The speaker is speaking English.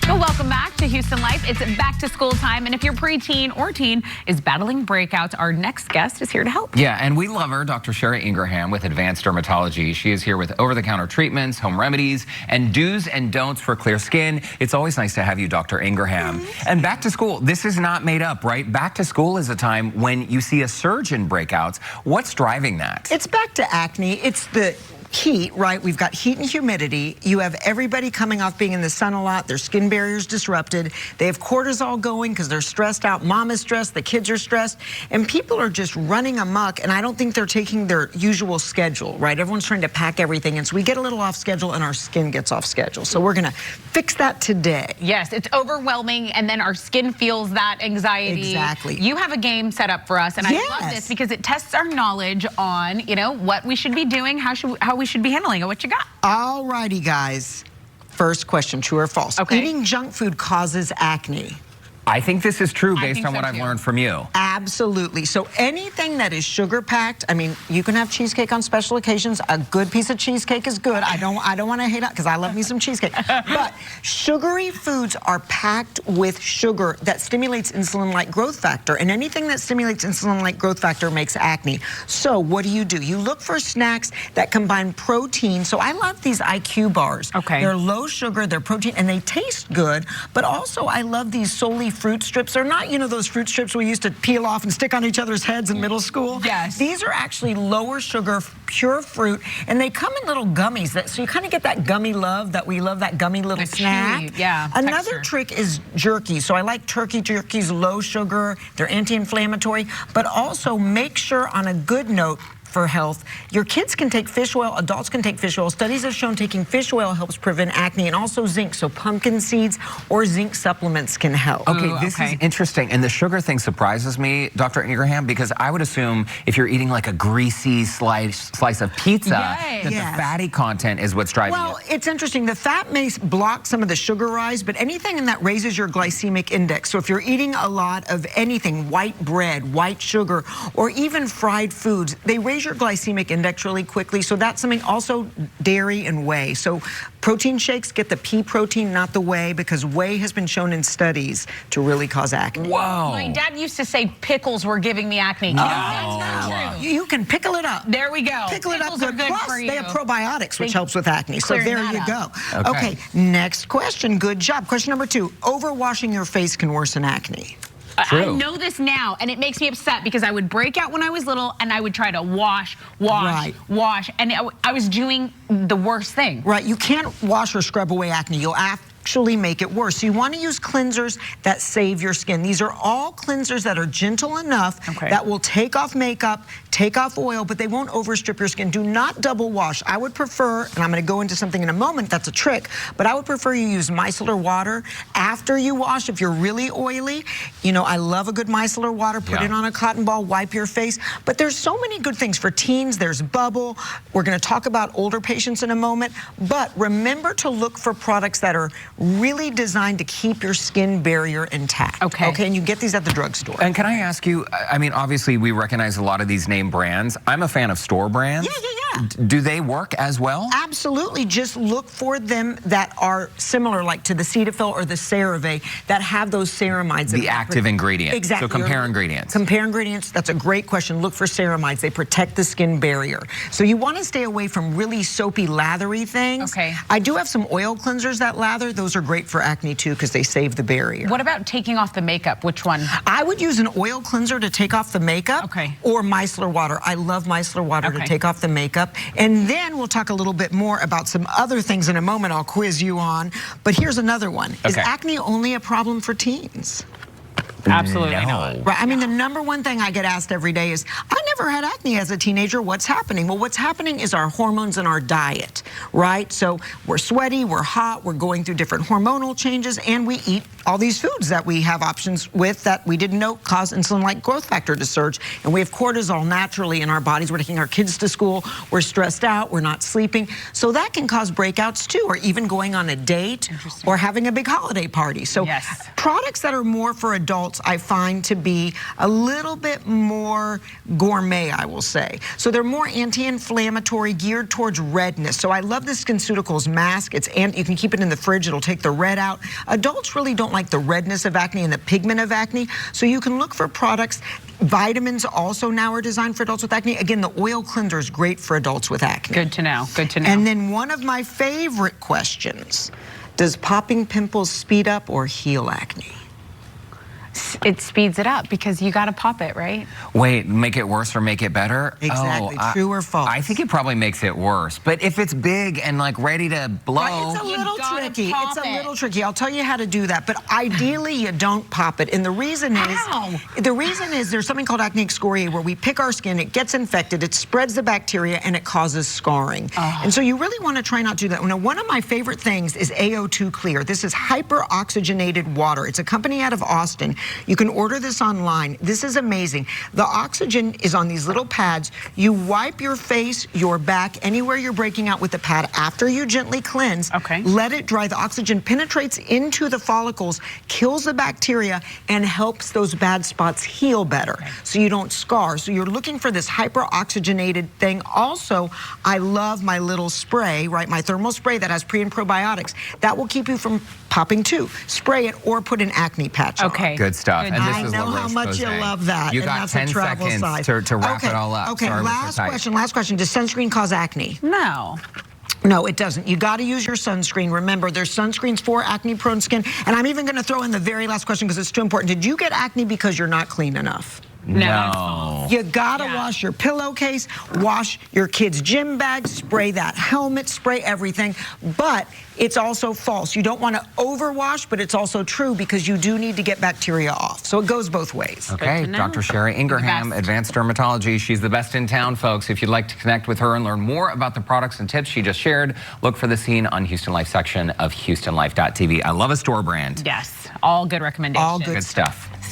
Well, welcome back to Houston Life. It's back to school time, and if your preteen or teen is battling breakouts, our next guest is here to help. Yeah, and we love her, Dr. Ingraham with Advanced Dermatology. She is here with over-the-counter treatments, home remedies, and do's and don'ts for clear skin. It's always nice to have you, Dr. Ingraham. And back to school, this is not made up, right? Back to school is a time when you see a surge in breakouts. What's driving that? It's back to acne. It's the heat, right? We've got heat and humidity. You have everybody coming off being in the sun a lot. Their skin barrier's disrupted. They have cortisol going because they're stressed out. Mom is stressed. The kids are stressed. And people are just running amok. And I don't think they're taking their usual schedule, right? Everyone's trying to pack everything. And so we get a little off schedule and our skin gets off schedule. So we're going to fix that today. Yes, it's overwhelming. And then our skin feels that anxiety. Exactly. You have a game set up for us. And I love this because it tests our knowledge on, you know, what we should be doing, how we should be handling it. What you got? All righty, guys. First question, true or false? Okay. Eating junk food causes acne. I think this is true based on what I've learned from you. Absolutely. So anything that is sugar packed, I mean, you can have cheesecake on special occasions. A good piece of cheesecake is good. I don't want to hate on because I love me some cheesecake. But sugary foods are packed with sugar that stimulates insulin-like growth factor, and anything that stimulates insulin-like growth factor makes acne. So what do? You look for snacks that combine protein. So I love these IQ bars. Okay. They're low sugar, they're protein, and they taste good. But also I love these solely fruit strips. They're not, you know, those fruit strips we used to peel off and stick on each other's heads in middle school. Yes. These are actually lower sugar, pure fruit, and they come in little gummies. So you kind of get that gummy love that we love, that gummy little snack. Chewy, yeah. Another texture. Trick is jerky. So I like turkey jerkies, low sugar. They're anti-inflammatory, but also make sure, on a good note, for health, your kids can take fish oil, adults can take fish oil. Studies have shown taking fish oil helps prevent acne, and also zinc, so pumpkin seeds or zinc supplements can help. Okay, this is interesting, and the sugar thing surprises me, Dr. Ingraham, because I would assume if you're eating like a greasy slice of pizza, that the fatty content is what's driving it. Well, it's interesting. The fat may block some of the sugar rise, but anything that raises your glycemic index. So if you're eating a lot of anything, white bread, white sugar, or even fried foods, they raise your glycemic index really quickly. So that's something. Also dairy and whey. So protein shakes, get the pea protein, not the whey, because whey has been shown in studies to really cause acne. Whoa. My dad used to say pickles were giving me acne. No. That's not true. You can pickle it up. There we go. Pickle it up. Pickles are good Plus, for you. they have probiotics, which helps with acne. So Clearing there you that go. up. Okay, next question. Good job. Question number 2. Overwashing your face can worsen acne. I know this now, and it makes me upset because I would break out when I was little, and I would try to wash, and I was doing the worst thing. Right, you can't wash or scrub away acne. You'll actually make it worse. So you want to use cleansers that save your skin. These are all cleansers that are gentle enough that will take off makeup, take off oil, but they won't overstrip your skin. Do not double wash. I would prefer, and I'm going to go into something in a moment that's a trick, but I would prefer you use micellar water after you wash if you're really oily. You know, I love a good micellar water. Put it on a cotton ball, wipe your face. But there's so many good things for teens. There's Bubble. We're going to talk about older patients in a moment. But remember to look for products that are really designed to keep your skin barrier intact. Okay, and you get these at the drugstore. And can I ask you, I mean, obviously we recognize a lot of these name brands. I'm a fan of store brands. Do they work as well? Absolutely. Just look for them that are similar, like to the Cetaphil or the CeraVe, that have those ceramides. The active ingredient. Exactly. So compare ingredients. Compare ingredients. That's a great question. Look for ceramides. They protect the skin barrier. So you want to stay away from really soapy, lathery things. I do have some oil cleansers that lather. Those are great for acne too because they save the barrier. What about taking off the makeup? Which one? I would use an oil cleanser to take off the makeup. Or micellar water. I love micellar water to take off the makeup. And then we'll talk a little bit more about some other things in a moment I'll quiz you on. But here's another one. Is acne only a problem for teens? Absolutely not. Right. I mean, the number one thing I get asked every day is, I never had acne as a teenager. What's happening? Well, what's happening is our hormones and our diet, right? So we're sweaty, we're hot, we're going through different hormonal changes, and we eat all these foods that we have options with that we didn't know cause insulin-like growth factor to surge. And we have cortisol naturally in our bodies. We're taking our kids to school. We're stressed out. We're not sleeping. So that can cause breakouts too, or even going on a date or having a big holiday party. So products that are more for adults adults I find to be a little bit more gourmet, I will say. So they're more anti-inflammatory, geared towards redness. So I love this SkinCeuticals mask. You can keep it in the fridge. It'll take the red out. Adults really don't like the redness of acne and the pigment of acne. So you can look for products. Vitamins also now are designed for adults with acne. Again, the oil cleanser is great for adults with acne. Good to know. Good to know. And then one of my favorite questions, does popping pimples speed up or heal acne? It speeds it up because you got to pop it, right? Wait, make it worse or make it better? Exactly. True or false? I think it probably makes it worse. But if it's big and like ready to blow, it's a little tricky. It's a little tricky. I'll tell you how to do that. But ideally, you don't pop it. And the reason is there's something called acne excoriae where we pick our skin, it gets infected, it spreads the bacteria, and it causes scarring. And so you really want to try not to do that. Now, one of my favorite things is AO2 Clear. This is hyper-oxygenated water. It's a company out of Austin. You can order this online. This is amazing. The oxygen is on these little pads. You wipe your face, your back, anywhere you're breaking out with the pad after you gently cleanse. Okay. Let it dry. The oxygen penetrates into the follicles, kills the bacteria, and helps those bad spots heal better so you don't scar. So you're looking for this hyper-oxygenated thing. Also, I love my little spray, right? My thermal spray that has pre and probiotics. That will keep you from popping too. Spray it or put an acne patch on. Good stuff. Good. And this I is know how much you love that. You and got that's 10 a travel seconds size. to wrap it all up. Okay, Sorry, last question. Does sunscreen cause acne? No. No, it doesn't. You got to use your sunscreen. Remember, there's sunscreens for acne-prone skin. And I'm even going to throw in the very last question because it's too important. Did you get acne because you're not clean enough? No. You gotta wash your pillowcase, wash your kid's gym bag, spray that helmet, spray everything. But it's also false. You don't want to overwash, but it's also true because you do need to get bacteria off. So it goes both ways. Okay, Dr. Sherry Ingraham, Advanced Dermatology. She's the best in town, folks. If you'd like to connect with her and learn more about the products and tips she just shared, look for the scene on Houston Life section of HoustonLife.tv. I love a store brand. Yes, all good recommendations. All good stuff.